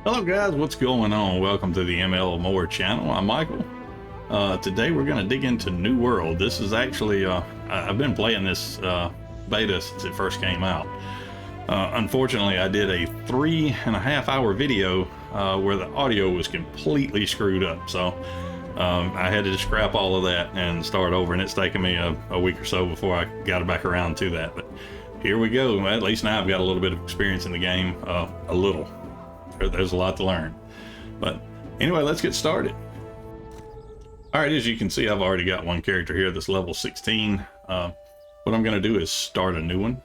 Hello guys, what's going on? Welcome to the ML More channel. I'm Michael. Today we're going to dig into New World. This is actually, I've been playing this beta since it first came out. Unfortunately, I did a 3.5 hour video where the audio was completely screwed up. So I had to scrap all of that and start over, and it's taken me a week or so before I got back around to that. But here we go. At least now I've got a little bit of experience in the game, a little. There's a lot to learn, but anyway, let's get started. All right, as you can see, I've already got one character here that's level 16. What I'm going to do is start a new one.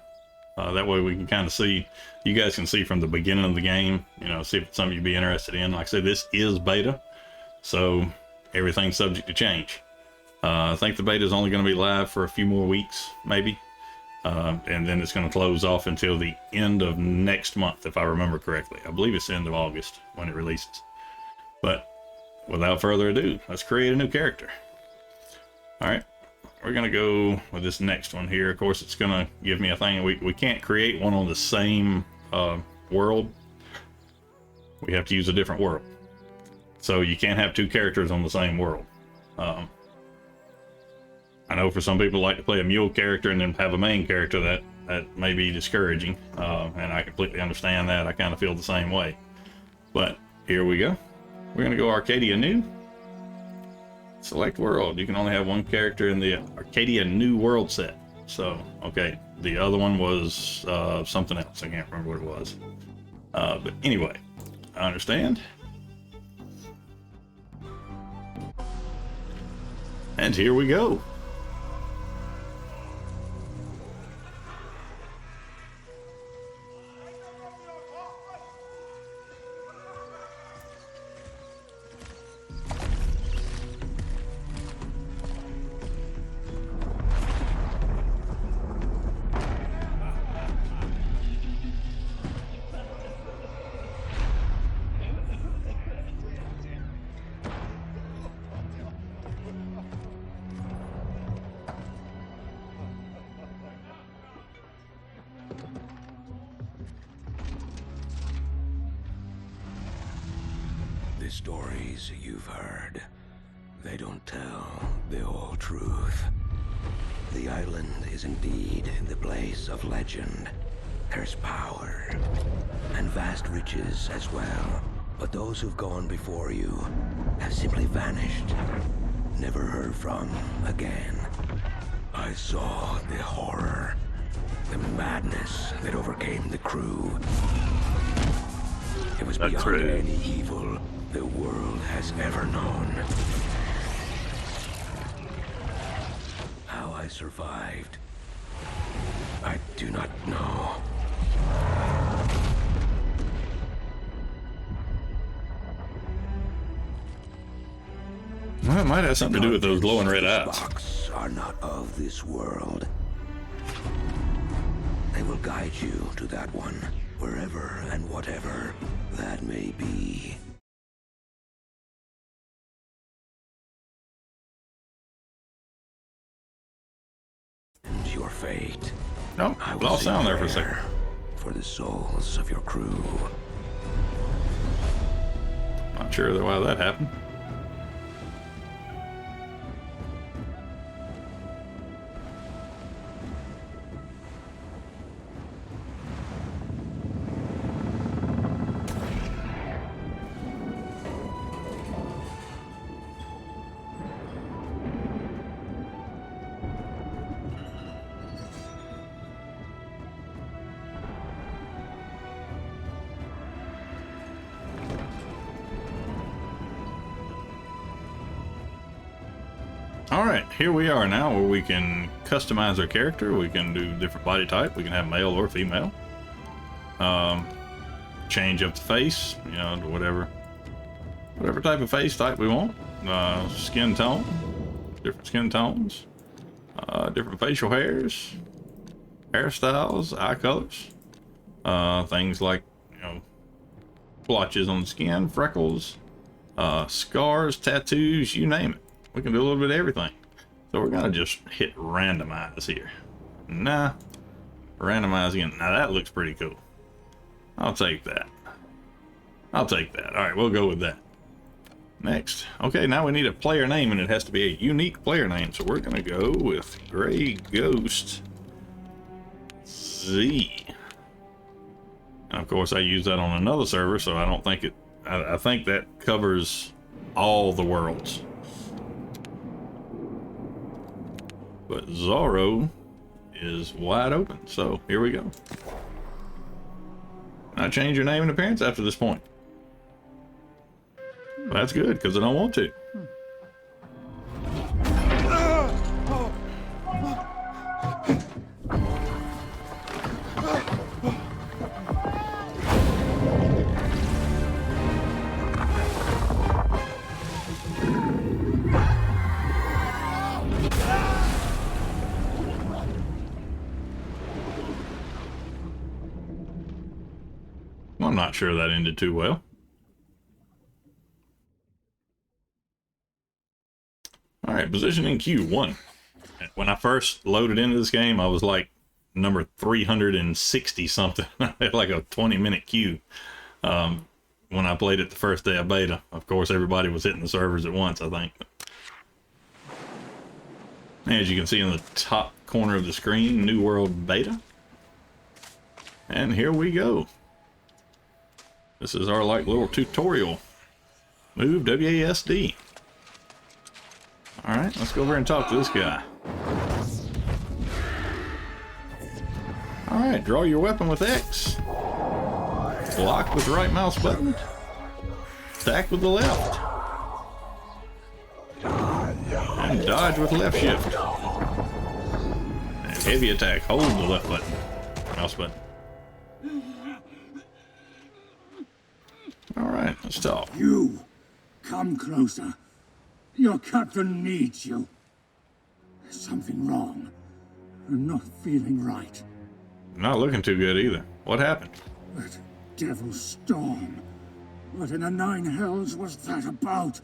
That way we can kind of see, you guys can see from the beginning of the game, you know, see if it's something you'd be interested in. Like I said, this is beta, so everything's subject to change. I think the beta is only going to be live for a few more weeks, maybe. And then it's going to close off until the end of next month, if I remember correctly. I believe it's the end of August when it releases. But without further ado, let's create a new character. All right, we're going to go with this next one here. Of course, it's going to give me a thing. We can't create one on the same world. We have to use a different world. So you can't have two characters on the same world. I know for some people like to play a mule character and then have a main character. That may be discouraging, and I completely understand that. I kind of feel the same way. But here we go. We're going to go Arcadia New. Select world. You can only have one character in the Arcadia New world set. So, okay, the other one was something else. I can't remember what it was. But anyway, I understand. And here we go. The stories you've heard, they don't tell the whole truth. The island is indeed the place of legend. There's power and vast riches as well. But those who've gone before you have simply vanished, never heard from again. I saw the horror, the madness that overcame the crew. It was beyond any evil the world has ever known. How I survived, I do not know. Well, it might have something to do with those glowing red eyes. Box are not of this world. They will guide you to that one, wherever and whatever that may be. And your fate. Nope, I lost sound there for a second. For the souls of your crew. Not sure why that happened. Alright, here we are now where we can customize our character. We can do different body type. We can have male or female. Change up the face, you know, to whatever type of face type we want. Skin tone, different skin tones, different facial hairs, hairstyles, eye colors, things like, you know, blotches on the skin, freckles, scars, tattoos, you name it. We can do a little bit of everything. So we're gonna just hit randomize here. Nah, randomize again. Now that looks pretty cool. I'll take that. I'll take that. All right, we'll go with that. Next. Okay, now we need a player name, and it has to be a unique player name. So we're going to go with Gray Ghost Z. And of course, I use that on another server, so I don't think it... I think that covers all the worlds. But Zorro is wide open, so here we go. I change your name and appearance after this point. Well, that's good, because I don't want to. I'm not sure that ended too well. Alright, position in queue 1. When I first loaded into this game, I was like number 360 something. I had like a 20-minute queue when I played it the first day of beta. Of course, everybody was hitting the servers at once, I think. As you can see in the top corner of the screen, New World Beta. And here we go. This is our like little tutorial. Move WASD. Alright, let's go over and talk to this guy. Alright, draw your weapon with X. Block with the right mouse button. Attack with the left. And dodge with left shift. And heavy attack, hold the left button. Mouse button. Alright, let's talk. You, come closer. Your captain needs you. There's something wrong. I'm not feeling right. Not looking too good either. What happened? That devil storm. What in the nine hells was that about?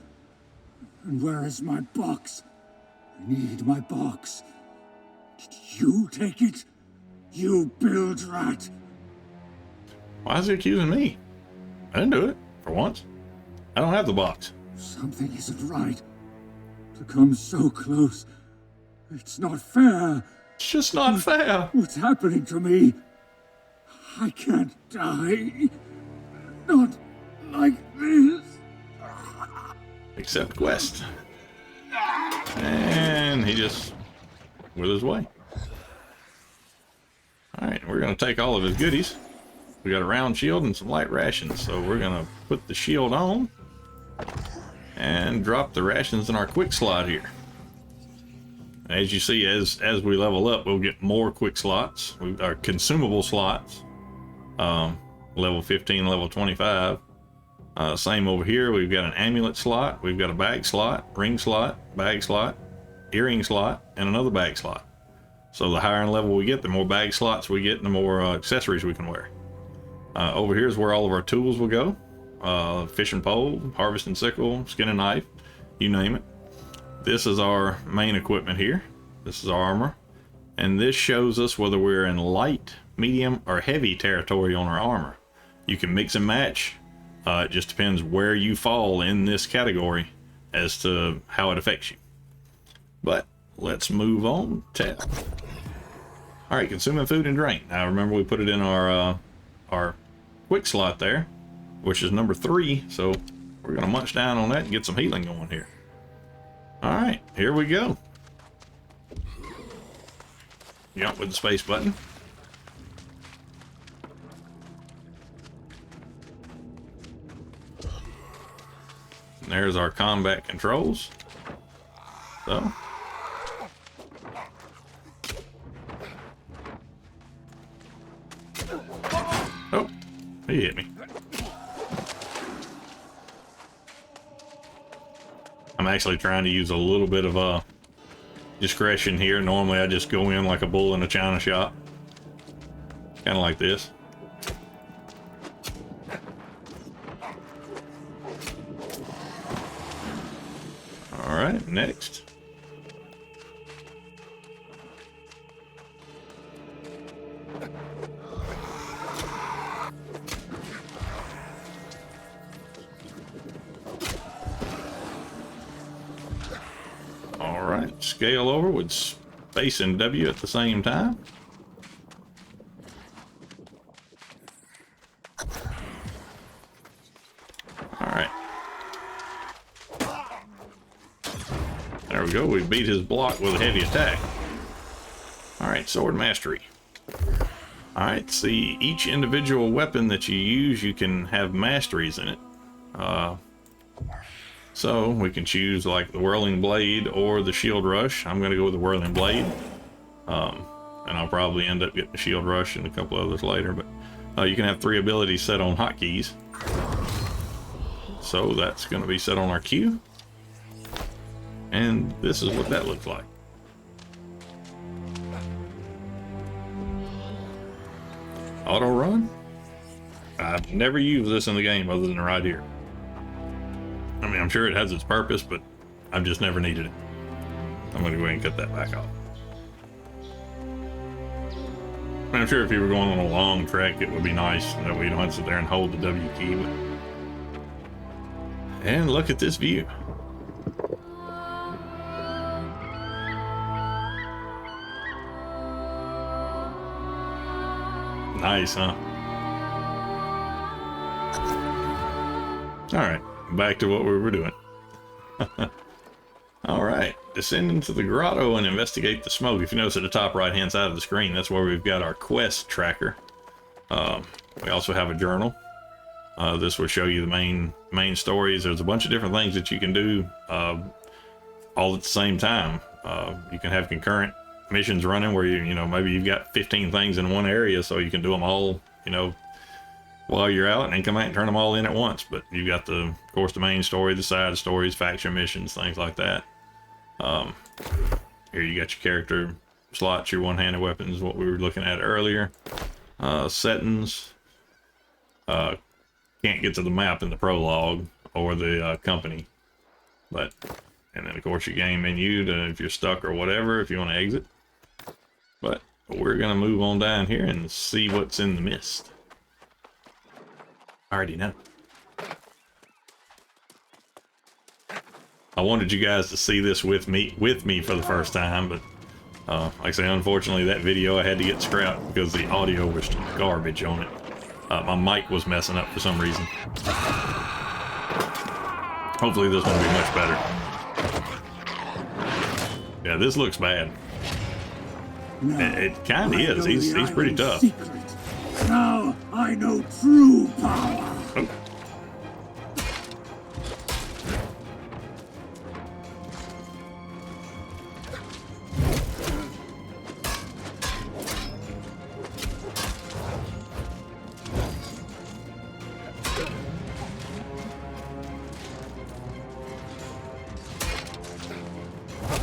And where is my box? I need my box. Did you take it? You bilge rat. Why is he accusing me? I didn't do it, for once. I don't have the box. Something isn't right. To come so close. It's not fair. It's just not fair. What's happening to me? I can't die. Not like this. Accept quest. And he just withers away. Alright, we're going to take all of his goodies. We got a round shield and some light rations, so we're going to put the shield on and drop the rations in our quick slot here. As you see, as we level up, we'll get more quick slots, our consumable slots, level 15, level 25. Same over here, we've got an amulet slot, we've got a bag slot, ring slot, bag slot, earring slot, and another bag slot. So the higher in level we get, the more bag slots we get, and the more accessories we can wear. Over here is where all of our tools will go. Fishing pole, harvesting sickle, skinning knife, you name it. This is our main equipment here. This is our armor. And this shows us whether we're in light, medium, or heavy territory on our armor. You can mix and match. It just depends where you fall in this category as to how it affects you. But let's move on. Tab. Alright, consuming food and drink. Now remember we put it in our quick slot there, which is number 3, so we're gonna munch down on that and get some healing going here. Alright, here we go. Jump with the space button. And there's our combat controls. So oh, he hit me. I'm actually trying to use a little bit of discretion here. Normally I just go in like a bull in a china shop. Kind of like this. Alright, next. scale over with space and W at the same time. Alright. There we go. We beat his block with a heavy attack. Alright, sword mastery. Alright, see, each individual weapon that you use, you can have masteries in it. So we can choose like the whirling blade or the shield rush. I'm going to go with the whirling blade. And I'll probably end up getting the shield rush and a couple others later. But you can have 3 abilities set on hotkeys. So that's going to be set on our Q. And this is what that looks like. Auto run? I've never used this in the game other than right here. I mean, I'm sure it has its purpose, but I've just never needed it. I'm going to go ahead and cut that back off. I'm sure if you were going on a long trek, it would be nice that we don't have to sit there and hold the W key. But... And look at this view. Nice, huh? Alright, back to what we were doing. Alright, descend into the grotto and investigate the smoke. If you notice at the top right hand side of the screen, that's where we've got our quest tracker. We also have a journal. This will show you the main stories. There's a bunch of different things that you can do all at the same time. You can have concurrent missions running where you know, maybe you've got 15 things in one area, so you can do them all, you know, while you're out, and then come out and turn them all in at once. But you got the, of course, the main story, the side stories, faction missions, things like that. Here you got your character slots, your one-handed weapons, what we were looking at earlier. Settings. Can't get to the map in the prologue or the company, but, and then of course your game menu to, if you're stuck or whatever, if you want to exit. But we're gonna move on down here and see what's in the mist. I already know. I wanted you guys to see this with me for the first time, but like I say, unfortunately that video I had to get scrapped because the audio was garbage on it. My mic was messing up for some reason. Hopefully this one will be much better. Yeah, this looks bad. It kind of is. He's pretty tough. Secret. Now I know true power.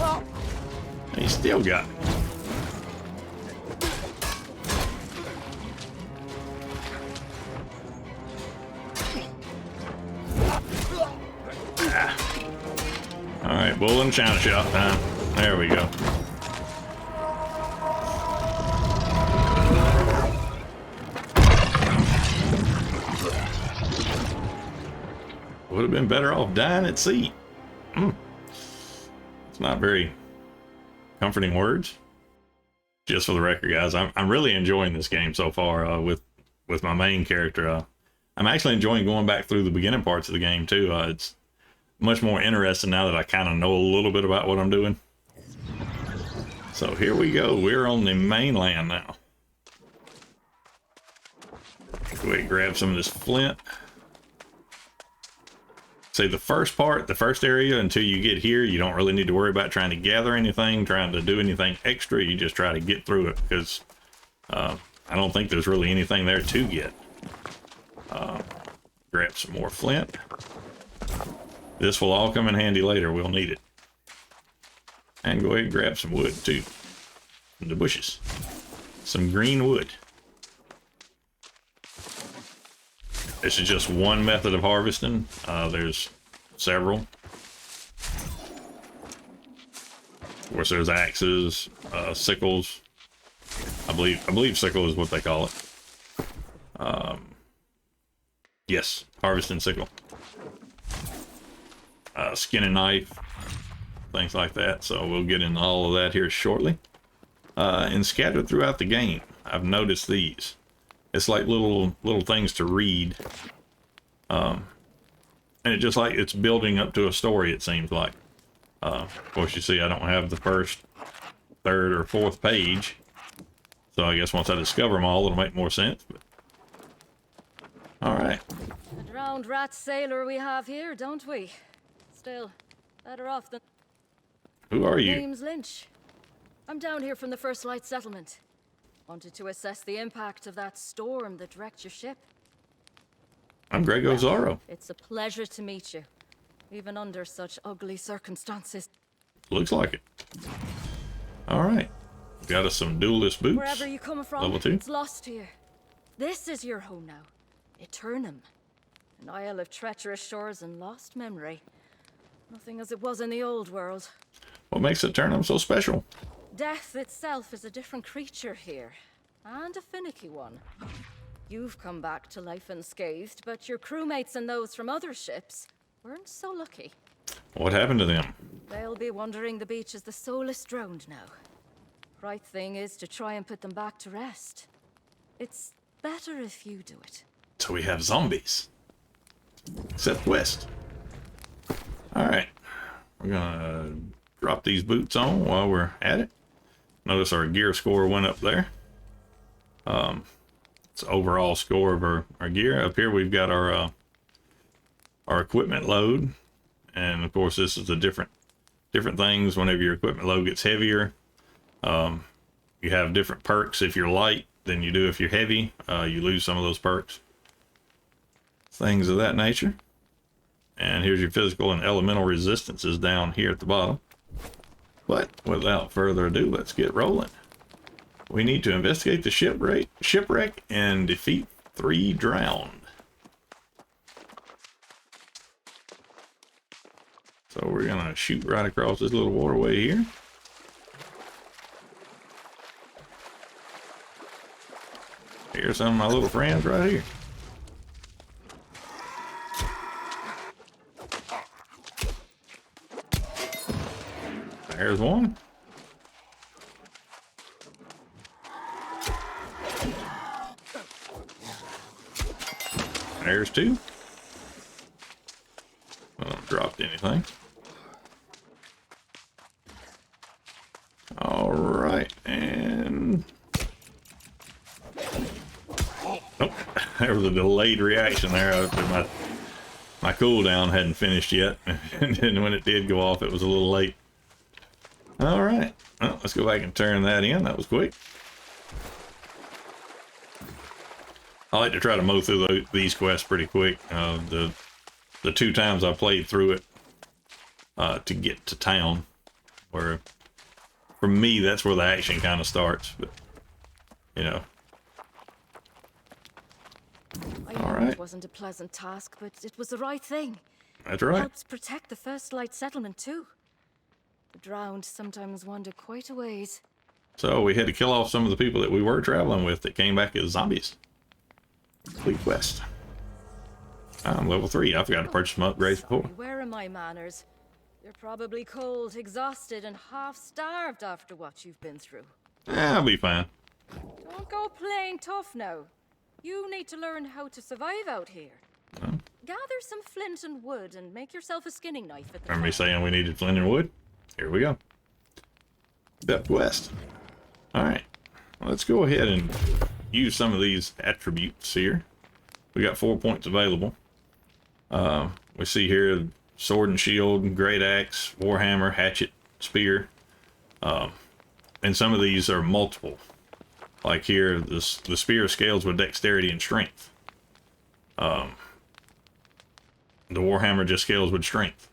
Oh. He still got it. Alright, bull and china shop time. There we go. Would have been better off dying at sea. It's not very comforting words. Just for the record, guys, I'm really enjoying this game so far with my main character. I'm actually enjoying going back through the beginning parts of the game too. It's much more interesting now that I kind of know a little bit about what I'm doing. So here we go. We're on the mainland now. Go ahead and grab some of this flint. Say the first part, the first area, until you get here, you don't really need to worry about trying to gather anything, trying to do anything extra. You just try to get through it, because I don't think there's really anything there to get. Grab some more flint. This will all come in handy later. We'll need it. And go ahead and grab some wood too. From the bushes. Some green wood. This is just one method of harvesting. There's several. Of course, there's axes, sickles. I believe sickle is what they call it. Yes, harvesting sickle. Skinning knife. things like that. So we'll get into all of that here shortly. And scattered throughout the game, I've noticed these. It's like little things to read. And it just like it's building up to a story, it seems like. Of course, you see I don't have the first, third, or fourth page. So I guess once I discover them all, it'll make more sense. But... all right. A drowned rat sailor we have here, don't we? Still, better off than... Who are you? Name's Lynch. I'm down here from the First Light Settlement. Wanted to assess the impact of that storm that wrecked your ship. I'm Grego Zorro. It's a pleasure to meet you, even under such ugly circumstances. Looks like it. All right. Got us some duelist boots. Wherever you come from, Level 2. it's lost to you. This is your home now. Eternum. An isle of treacherous shores and lost memory. Nothing as it was in the old world. What makes Eternum so special? Death itself is a different creature here, and a finicky one. You've come back to life unscathed, but your crewmates and those from other ships weren't so lucky. What happened to them? They'll be wandering the beach as the soulless drowned now. Right thing is to try and put them back to rest. It's better if you do it. So we have zombies. Except west. Alright. We're gonna drop these boots on while we're at it. Notice our gear score went up there. It's overall score of our gear. Up here we've got our equipment load. And of course this is the different things whenever your equipment load gets heavier. You have different perks if you're light than you do if you're heavy. You lose some of those perks. Things of that nature. And here's your physical and elemental resistances down here at the bottom. But without further ado, let's get rolling. We need to investigate the shipwreck and defeat 3 drowned. So we're gonna shoot right across this little waterway here. Here's some of my little friends right here. There's one. There's 2. I haven't dropped anything. All right, and oh, there was a delayed reaction there. My cooldown hadn't finished yet, and then when it did go off, it was a little late. All right, well, let's go back and turn that in. That was quick. I like to try to mow through these quests pretty quick. The 2 times I played through it to get to town, where for me that's where the action kind of starts. But you know, all right. It wasn't a pleasant task, but it was the right thing. That's right. Helps protect the First Light Settlement too. The drowned sometimes wander quite a ways. So we had to kill off some of the people that we were traveling with that came back as zombies. Complete quest. I'm level 3. I forgot to purchase some upgrades before. Where are my manners? You're probably cold, exhausted, and half-starved after what you've been through. I'll be fine. Don't go playing tough now. You need to learn how to survive out here. Oh. Gather some flint and wood and make yourself a skinning knife at the Remember me fire. saying we needed flint and wood? Here we go. Step west. Alright. Let's go ahead and use some of these attributes here. We got 4 points available. We see here sword and shield, great axe, warhammer, hatchet, spear. And some of these are multiple. Like here, the spear scales with dexterity and strength. The warhammer just scales with strength.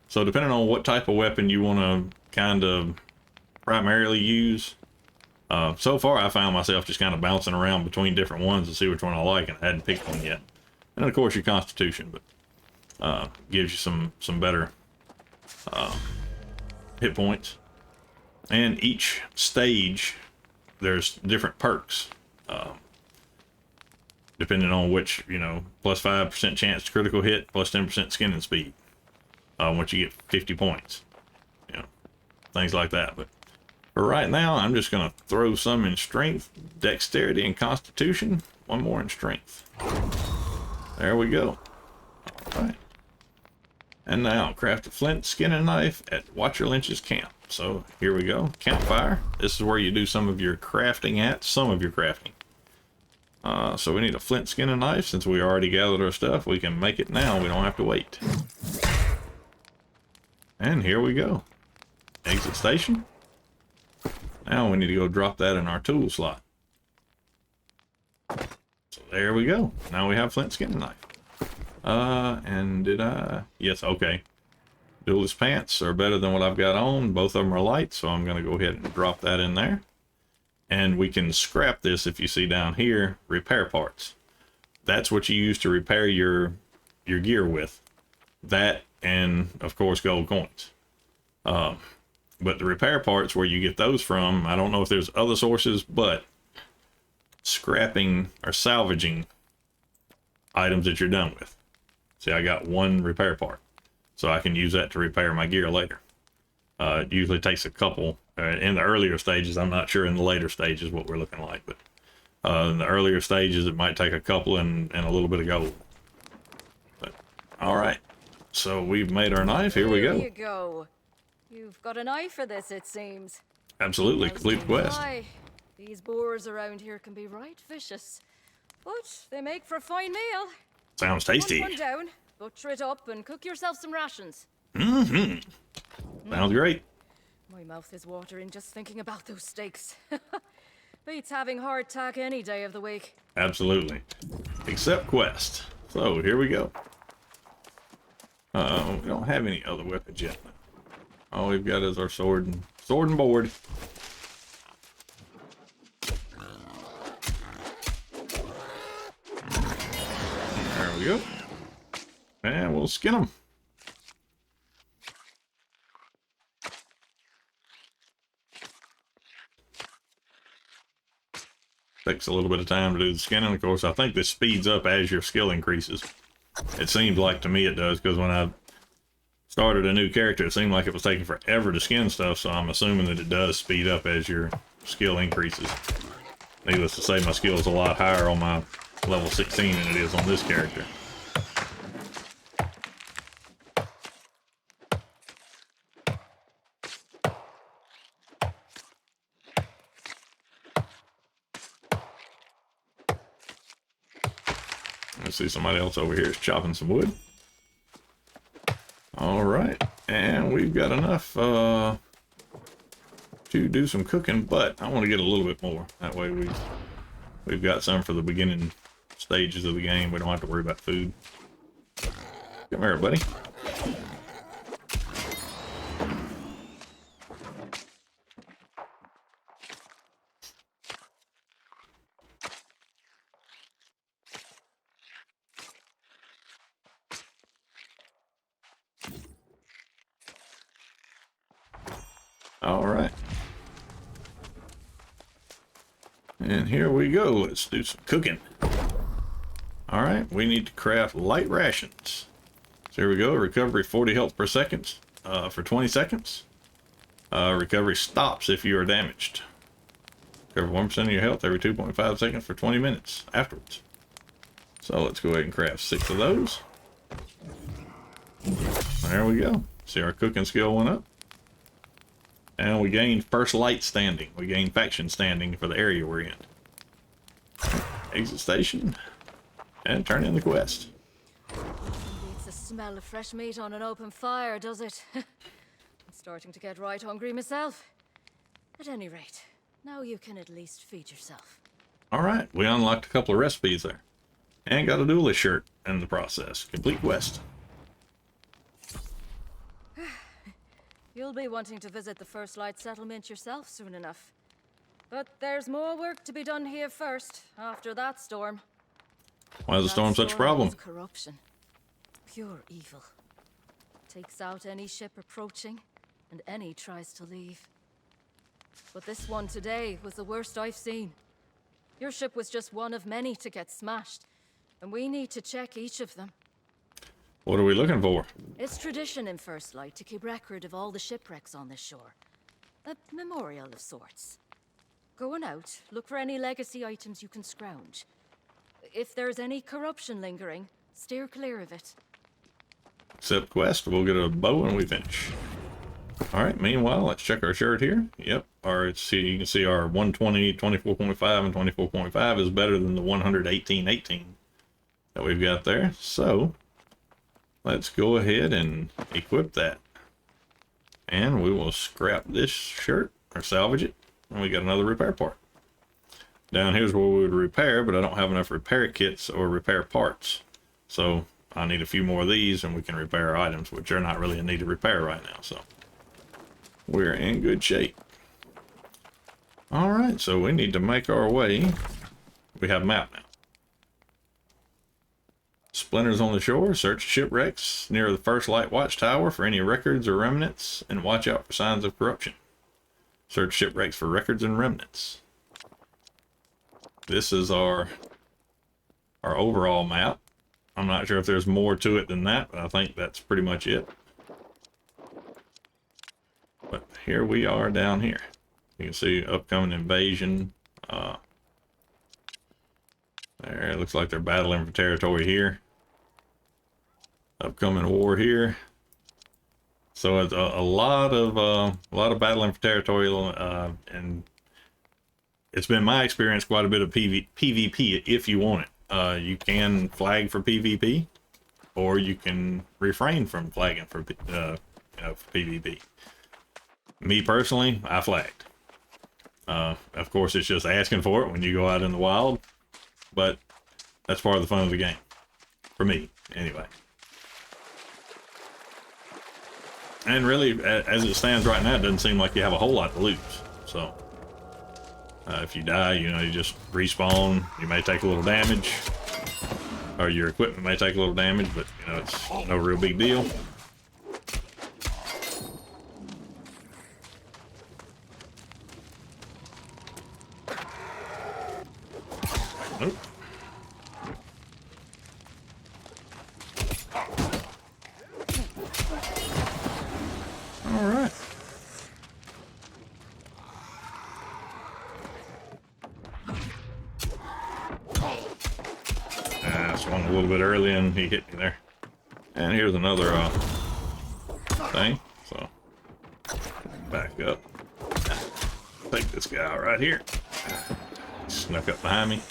So depending on what type of weapon you want to kind of primarily use, so far I found myself just kind of bouncing around between different ones to see which one I like, and I hadn't picked one yet. And of course your constitution, but gives you some better hit points. And each stage there's different perks, depending on which, you know, plus 5% chance to critical hit, plus 10% skin and speed. Once you get 50 points, you know. things like that. But for right now, I'm just going to throw some in strength, dexterity, and constitution. One more in strength. There we go. All right. And now, craft a flint, skin, and knife at Watcher Lynch's camp. So here we go. Campfire. This is where you do some of your crafting at. So we need a flint, skin, and knife. Since we already gathered our stuff, we can make it now. We don't have to wait. And here we go. Exit station. Now we need to go drop that in our tool slot. So there we go. Now we have flint, skin, and knife. And did I? Yes, okay. Duelist pants are better than what I've got on. Both of them are light, so I'm going to go ahead and drop that in there. And we can scrap this, if you see down here, repair parts. That's what you use to repair your gear with. That and, of course, gold coins. But the repair parts, where you get those from, I don't know if there's other sources, but scrapping or salvaging items that you're done with. See, I got one repair part, so I can use that to repair my gear later. It usually takes a couple in the earlier stages. I'm not sure in the later stages what we're looking like, but in the earlier stages, it might take a couple and a little bit of gold. But, all right, so we've made our knife. Here we go. Here you go. You've got an eye for this, it seems. Absolutely, complete quest. Aye, these boars around here can be right vicious, but they make for a fine meal. Sounds tasty. One down, butcher it up, and cook yourself some rations. Sounds great. My mouth is watering just thinking about those steaks. Beats having hardtack any day of the week. Absolutely. Except quest. So here we go. We don't have any other weapons yet. All we've got is our sword and board. There we go. And we'll skin them. Takes a little bit of time to do the skinning. Of course, I think this speeds up as your skill increases. It seems like to me it does, because when I started a new character, it seemed like it was taking forever to skin stuff, so I'm assuming that it does speed up as your skill increases. Needless to say, my skill is a lot higher on my level 16 than it is on this character. I see somebody else over here is chopping some wood. All right, and we've got enough to do some cooking, but I want to get a little bit more. That way we've got some for the beginning stages of the game. We don't have to worry about food. Come here, buddy. All right. And here we go. Let's do some cooking. All right. We need to craft light rations. So here we go. Recovery 40 health per second for 20 seconds. Recovery stops if you are damaged. Recover 1% of your health every 2.5 seconds for 20 minutes afterwards. So let's go ahead and craft 6 of those. There we go. See, our cooking skill went up. And we gained first light standing. We gained faction standing for the area we're in. Exit station. And turn in the quest. It's the smell of fresh meat on an open fire, does it? I'm starting to get right hungry myself. At any rate, now you can at least feed yourself. Alright, we unlocked a couple of recipes there. And got a duelist shirt in the process. Complete quest. You'll be wanting to visit the First Light settlement yourself soon enough. But there's more work to be done here first, after that storm. Why is the storm such a problem? Corruption. Pure evil. Takes out any ship approaching, and any tries to leave. But this one today was the worst I've seen. Your ship was just one of many to get smashed, and we need to check each of them. What are we looking for? It's tradition in First Light to keep record of all the shipwrecks on this shore. A memorial of sorts. Going out, look for any legacy items you can scrounge. If there's any corruption lingering, steer clear of it. Accept quest, we'll get a bow and we finish. Alright, meanwhile, let's check our shirt here. Yep, you can see our 120, 24.5, and 24.5 is better than the 118.18 that we've got there. So, let's go ahead and equip that. And we will scrap this shirt, or salvage it, and we got another repair part. Down here's where we would repair, but I don't have enough repair kits or repair parts. So, I need a few more of these and we can repair our items, which are not really in need of repair right now, so we're in good shape. Alright, so we need to make our way. We have a map now. Splinters on the shore, search shipwrecks near the first light watchtower for any records or remnants, and watch out for signs of corruption. Search shipwrecks for records and remnants. This is our overall map. I'm not sure if there's more to it than that, but I think that's pretty much it. But here we are down here. You can see upcoming invasion. There, it looks like they're battling for territory here. Upcoming war here. So it's a lot of battling for territory, and it's been my experience quite a bit of PvP if you want it. You can flag for PvP, or you can refrain from flagging for for PvP. Me personally, I flagged. Of course, it's just asking for it when you go out in the wild, but that's part of the fun of the game. For me, anyway. And really, as it stands right now, it doesn't seem like you have a whole lot to lose. So, if you die, you just respawn. You may take a little damage, or your equipment may take a little damage, but it's no real big deal. Nope. All right. Swung a little bit early and he hit me there. And here's another thing. So back up. Take this guy out right here. Snuck up behind me.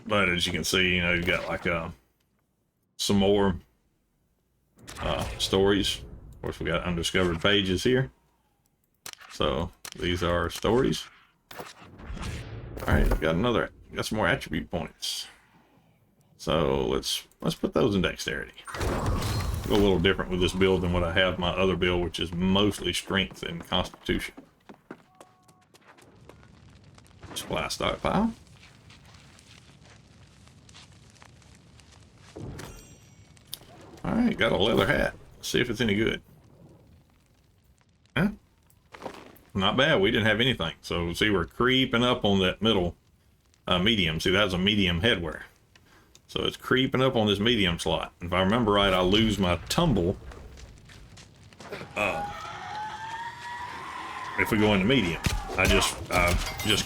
But as you can see, you've got like some more stories. Of course, we got undiscovered pages here. So these are stories. All right, got some more attribute points. So let's put those in dexterity. Go a little different with this build than what I have my other build, which is mostly strength and constitution. Supply stockpile. All right, got a leather hat. Let's see if it's any good. Huh? Not bad. We didn't have anything. So see, we're creeping up on that middle medium. See, that's a medium headwear. So it's creeping up on this medium slot. If I remember right, I lose my tumble if we go into medium. I just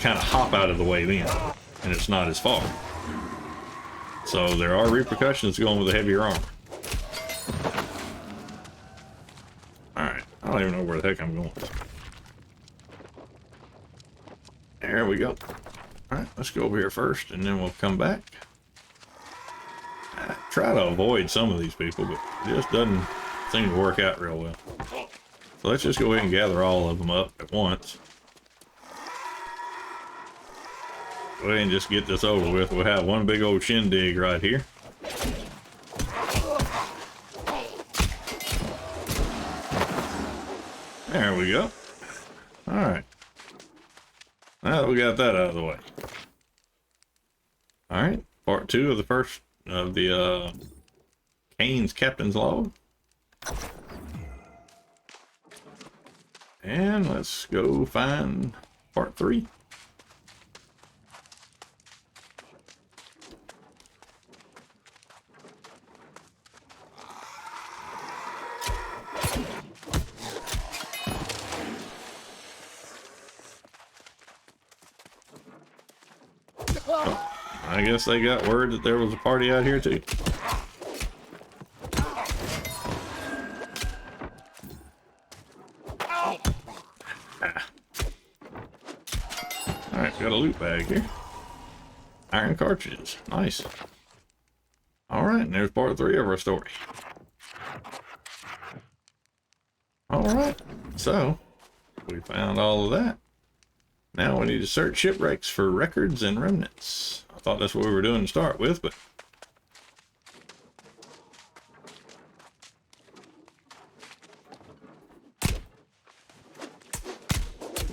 kind of hop out of the way then, and it's not as far. So there are repercussions going with the heavier armor. Alright, I don't even know where the heck I'm going. There we go. Alright, let's go over here first, and then we'll come back. I try to avoid some of these people, but it just doesn't seem to work out real well. So let's just go ahead and gather all of them up at once. Go ahead and just get this over with. We'll have one big old shindig right here. There we go. Alright. Now that we got that out of the way. Alright, part 2 of the first of the Kane's Captain's Log. And let's go find part 3. I guess they got word that there was a party out here too. Alright, got a loot bag here. Iron cartridges. Nice. Alright, and there's part 3 of our story. Alright, so we found all of that. Now we need to search shipwrecks for records and remnants. I thought that's what we were doing to start with, but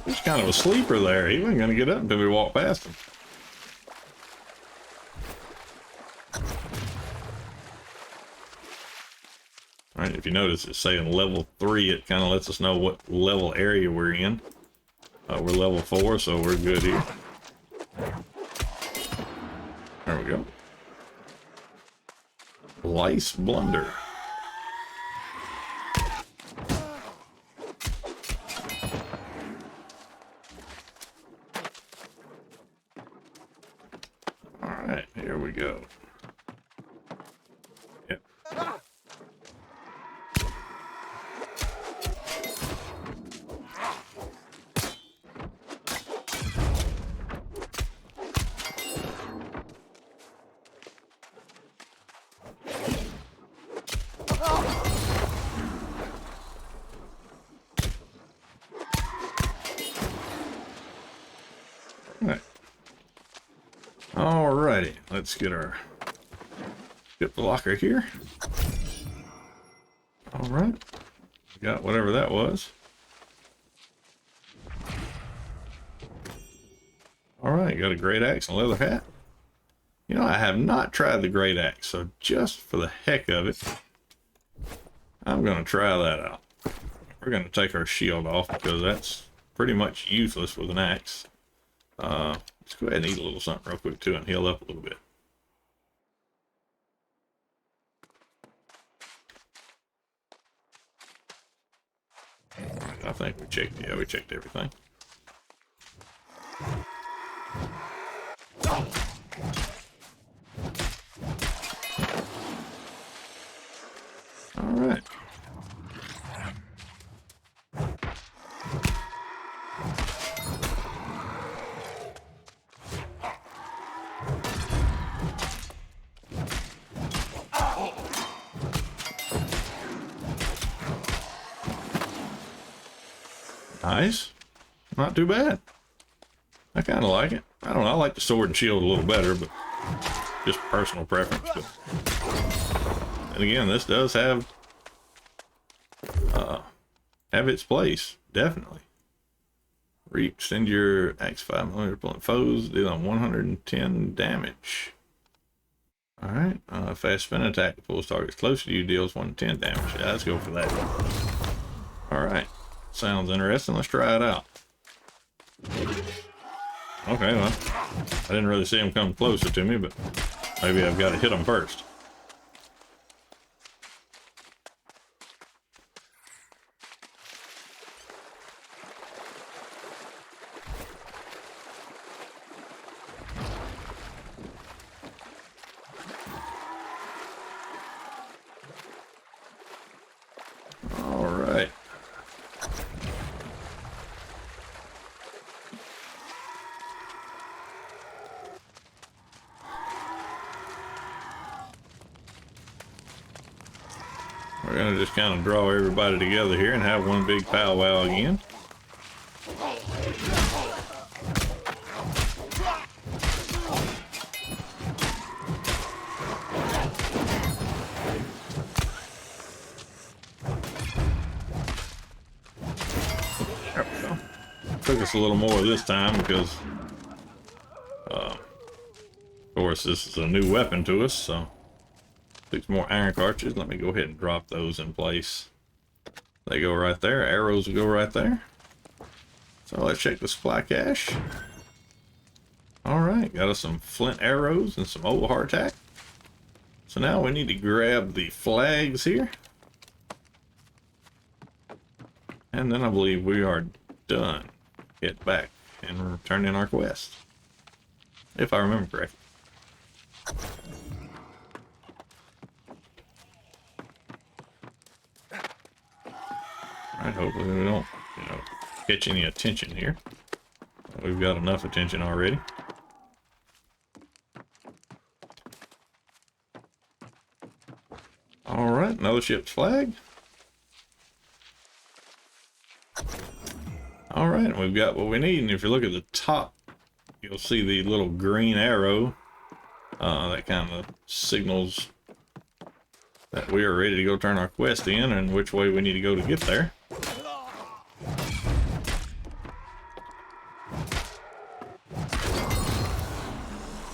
he's kind of a sleeper there. He wasn't going to get up until we walked past him. Alright, if you notice it's saying level 3, it kind of lets us know what level area we're in. We're level 4, so we're good here. There we go. Lice blunder. Alright, here we go. Yep. Right. Alrighty, let's get our ship locker here. Alright, got whatever that was. Alright, got a great axe and a leather hat. You know, I have not tried the great axe, so just for the heck of it, I'm going to try that out. We're going to take our shield off because that's pretty much useless with an axe. Let's go ahead and eat a little something real quick too and heal up a little bit. Alright, I think we checked, yeah, we checked everything. Alright. Nice. Not too bad. I kind of like it. I don't know. I like the sword and shield a little better, but just personal preference. But and again, this does have its place, definitely. Extend your axe 5mm pulling foes, dealing 110 damage. Alright, fast spin attack that pulls targets close to you, deals 110 damage. Yeah, let's go for that. Alright, sounds interesting. Let's try it out. Okay, well, I didn't really see him come closer to me, but maybe I've got to hit him first. All right. We're going to just kind of draw everybody together here and have one big powwow again. There we go. Took us a little more this time because, of course, this is a new weapon to us, so 6 more iron cartridges. Let me go ahead and drop those in place. They go right there. Arrows will go right there. So let's check the supply cache. Alright, got us some flint arrows and some old hardtack. So now we need to grab the flags here. And then I believe we are done. Get back and return in our quest. if I remember correctly. Alright, hopefully we don't, catch any attention here. We've got enough attention already. Alright, another ship's flag. Alright, and we've got what we need, and if you look at the top, you'll see the little green arrow. That kind of signals that we are ready to go turn our quest in and which way we need to go to get there.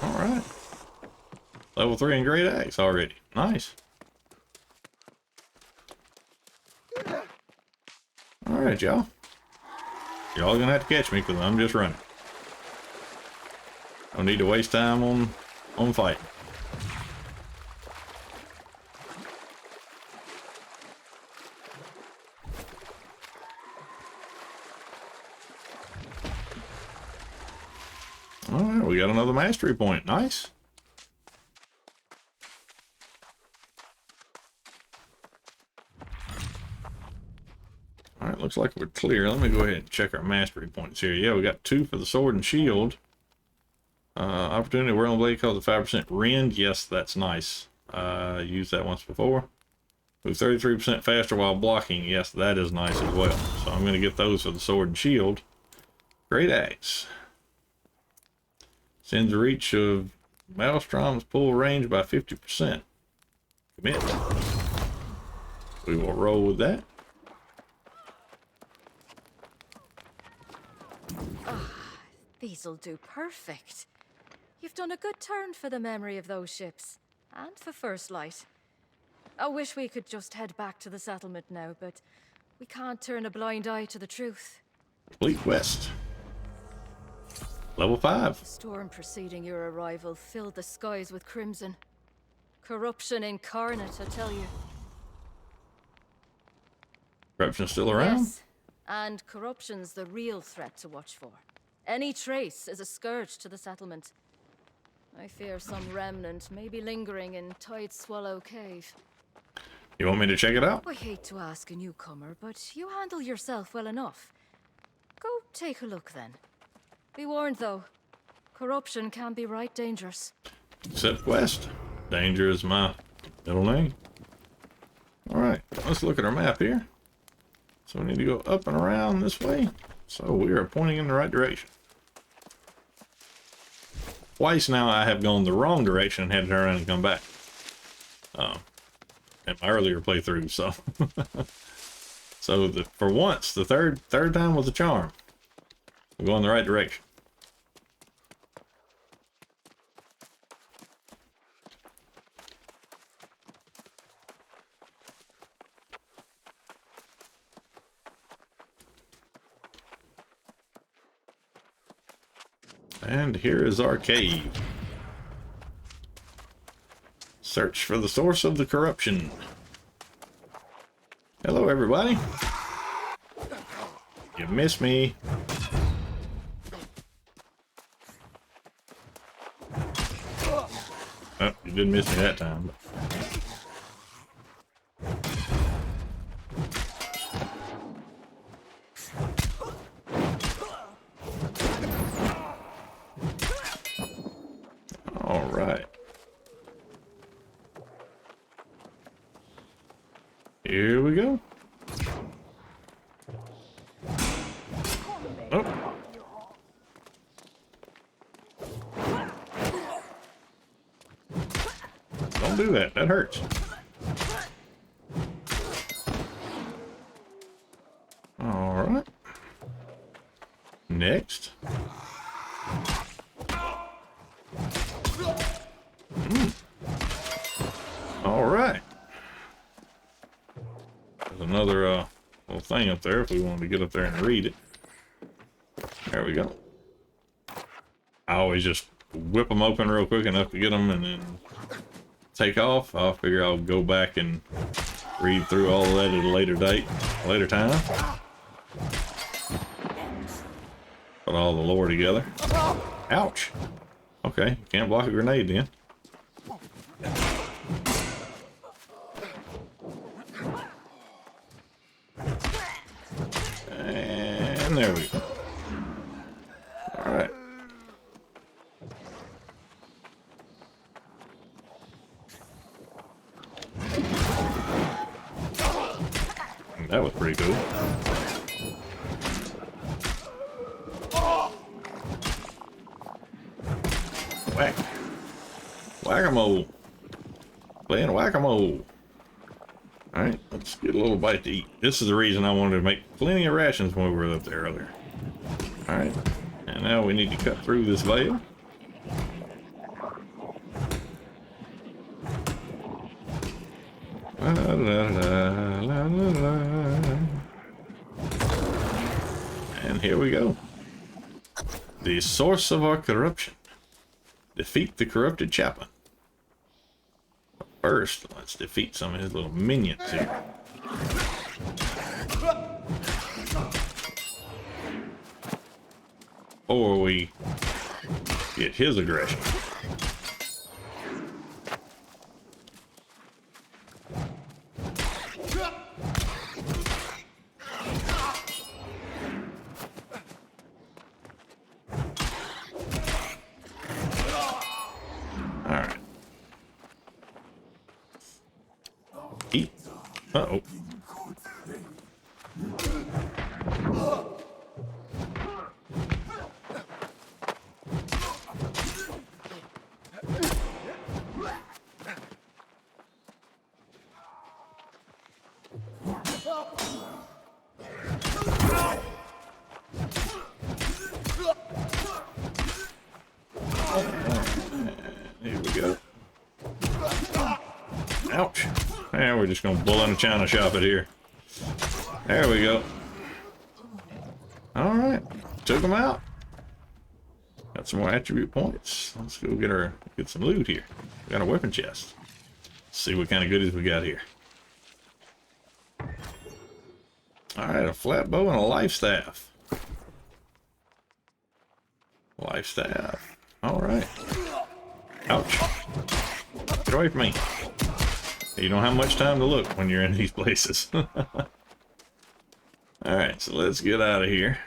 Alright. Level 3 in Great Axe already. Nice. Alright, y'all. Y'all gonna have to catch me because I'm just running. Don't need to waste time on fighting. Alright, we got another mastery point. Nice. Alright, looks like we're clear. Let me go ahead and check our mastery points here. Yeah, we got 2 for the sword and shield. Opportunity to wear on blade causes a 5% rend. Yes, that's nice. Used that once before. Move 33% faster while blocking. Yes, that is nice as well. So I'm going to get those for the sword and shield. Great Axe. Sends the reach of Maelstrom's pull range by 50%. Commit. We will roll with that. These'll do perfect. You've done a good turn for the memory of those ships, and for First Light. I wish we could just head back to the settlement now, but we can't turn a blind eye to the truth. Fleet West. Level 5. The storm preceding your arrival filled the skies with crimson. Corruption incarnate, I tell you. Corruption's still around? Yes, and corruption's the real threat to watch for. Any trace is a scourge to the settlement. I fear some remnant may be lingering in Tide Swallow Cave. You want me to check it out? I hate to ask a newcomer, but you handle yourself well enough. Go take a look then. Be warned though, corruption can be right dangerous. Except West. Danger is my middle name. Alright, let's look at our map here. So we need to go up and around this way. So we are pointing in the right direction. Twice now I have gone the wrong direction and had to turn around and come back. In my earlier playthrough, so. So for once, the third time was a charm. We're going the right direction. And here is our cave. Search for the source of the corruption. Hello, everybody. You missed me. Oh, you didn't miss me that time. All right. Here we go. Oh. Don't do that. That hurts. All right. Next. All right. There's another little thing up there if we wanted to get up there and read it. There we go. I always just whip them open real quick enough to get them and then take off. I'll figure I'll go back and read through all of that at a later time. Put all the lore together. Ouch. Okay, can't block a grenade then. And there we go. Alright. That was pretty cool. Whack. Whack-a-mole. Playing whack-a-mole. Alright, let's get a little bite to eat. This is the reason I wanted to make plenty of rations when we were up there earlier. Alright, and now we need to cut through this veil. La, la, la, la, la, la. And here we go. The source of our corruption. Defeat the corrupted chaplain. But first, let's defeat some of his little minions here. Or we get his aggression. Alright. Eat. Uh-oh. Here we go. Ouch. And we're just gonna bull in a china shop it here. There we go. Alright. Took them out. Got some more attribute points. Let's go get some loot here. We got a weapon chest. Let's see what kind of goodies we got here. Alright, a flat bow and a life staff. Life staff. Alright. Ouch. Get away from me. You don't have much time to look when you're in these places. Alright, so let's get out of here.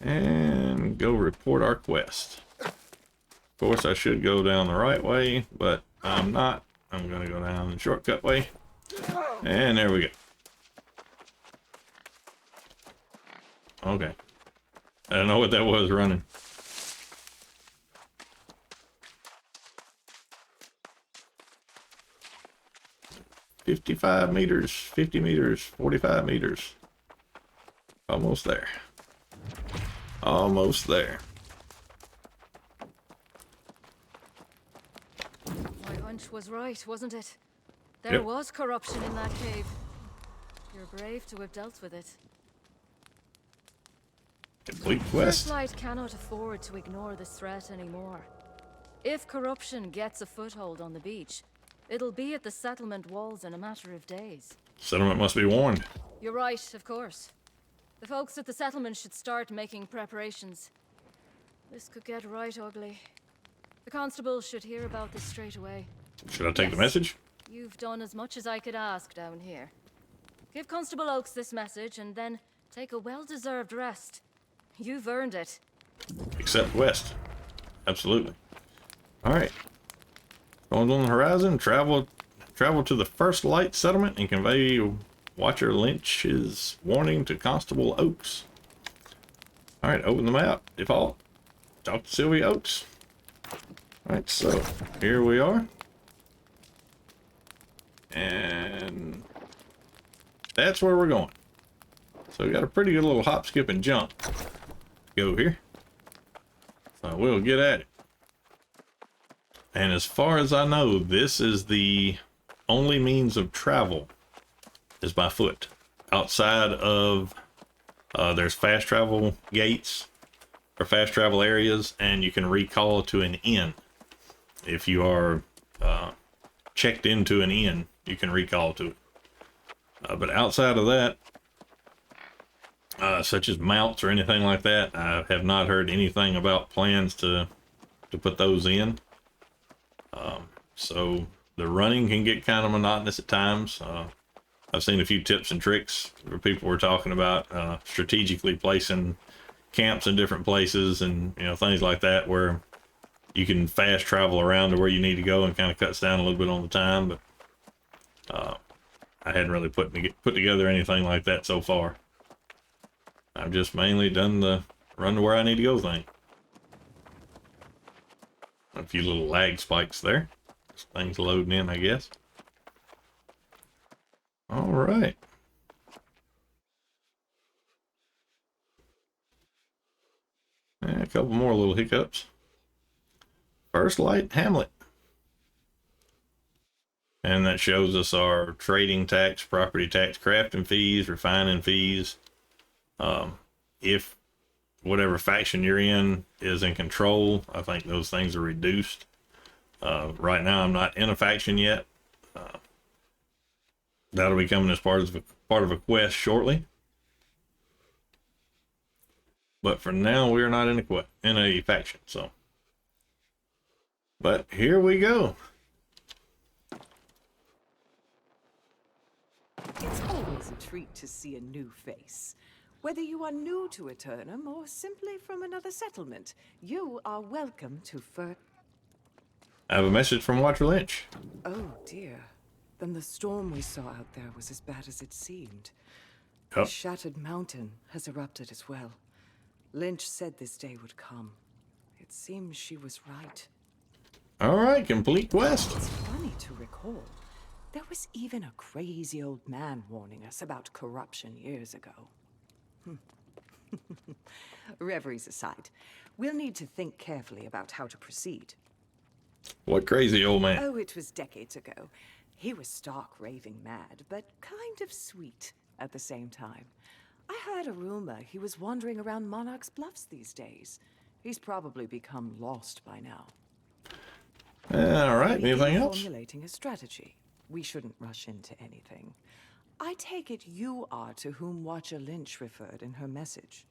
And go report our quest. Of course, I should go down the right way, but I'm not. I'm going to go down the shortcut way. And there we go. Okay. I don't know what that was running. $55 meters, 50 meters, 45 meters. Almost there. Almost there. My hunch was right, wasn't it? There was corruption in that cave. You're brave to have dealt with it. Complete quest. Firstlight cannot afford to ignore this threat anymore. If corruption gets a foothold on the beach, it'll be at the settlement walls in a matter of days. Settlement must be warned. You're right, of course. The folks at the settlement should start making preparations. This could get right ugly. The constable should hear about this straight away. Should I take the message? You've done as much as I could ask down here. Give Constable Oakes this message and then take a well-deserved rest. You've earned it. Except west. Absolutely. Alright. Going on the horizon, travel to the First Light settlement and convey Watcher Lynch's warning to Constable Oakes. Alright, open the map. Default. Talk to Sylvia Oakes. Alright, so here we are. And that's where we're going. So we got a pretty good little hop, skip, and jump. Go here. So we'll get at it. And as far as I know, this is the only means of travel is by foot. Outside of, there's fast travel gates or fast travel areas, and you can recall to an inn. If you are checked into an inn, you can recall to it. But outside of that, such as mounts or anything like that, I have not heard anything about plans to put those in. So the running can get kind of monotonous at times. I've seen a few tips and tricks where people were talking about strategically placing camps in different places and, you know, things like that, where you can fast travel around to where you need to go and kind of cuts down a little bit on the time. But I hadn't really put together anything like that so far. I've just mainly done the run to where I need to go thing. A few little lag spikes there. Things loading in, I guess. All right. And a couple more little hiccups. First light, Hamlet. And that shows us our trading tax, property tax, crafting fees, refining fees. If whatever faction you're in is in control, I think those things are reduced. Right now I'm not in a faction yet. That'll be coming as part of a quest shortly. But for now, we're not in a faction, so. But here we go. It's always a treat to see a new face. Whether you are new to Eternum or simply from another settlement, you are welcome to I have a message from Watcher Lynch. Oh dear. Then the storm we saw out there was as bad as it seemed. Yep. The Shattered Mountain has erupted as well. Lynch said this day would come. It seems she was right. All right, complete quest. It's funny to recall. There was even a crazy old man warning us about corruption years ago. Reveries aside, we'll need to think carefully about how to proceed. What crazy old man? Oh, it was decades ago. He was stark raving mad, but kind of sweet at the same time. I heard a rumor he was wandering around Monarch's Bluffs these days. He's probably become lost by now. All right, anything else? Formulating a strategy. We shouldn't rush into anything. I take it you are to whom Watcher Lynch referred in her message.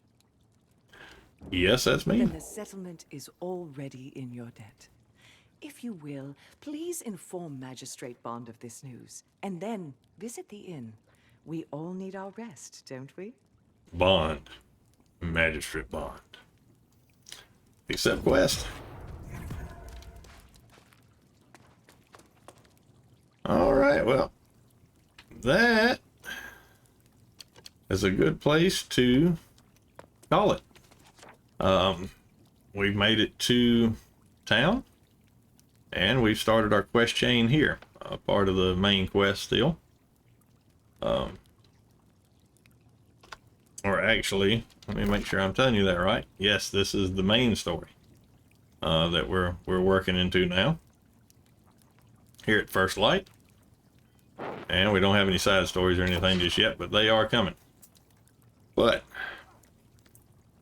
Yes, that's me. Then the settlement is already in your debt. If you will, please inform Magistrate Bond of this news, and then visit the inn. We all need our rest, don't we? Bond. Magistrate Bond. Accept quest. All right, well, that is a good place to call it. We've made it to town, and we've started our quest chain here, part of the main quest still. Or actually, let me make sure I'm telling you that right. Yes, this is the main story that we're working into now here at First Light. And we don't have any side stories or anything just yet, but they are coming. But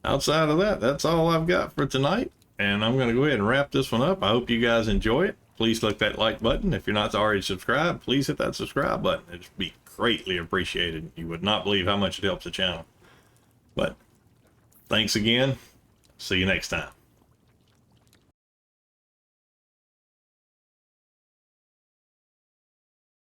outside of that, that's all I've got for tonight. And I'm going to go ahead and wrap this one up. I hope you guys enjoy it. Please click that like button. If you're not already subscribed, please hit that subscribe button. It'd be greatly appreciated. You would not believe how much it helps the channel. But thanks again. See you next time.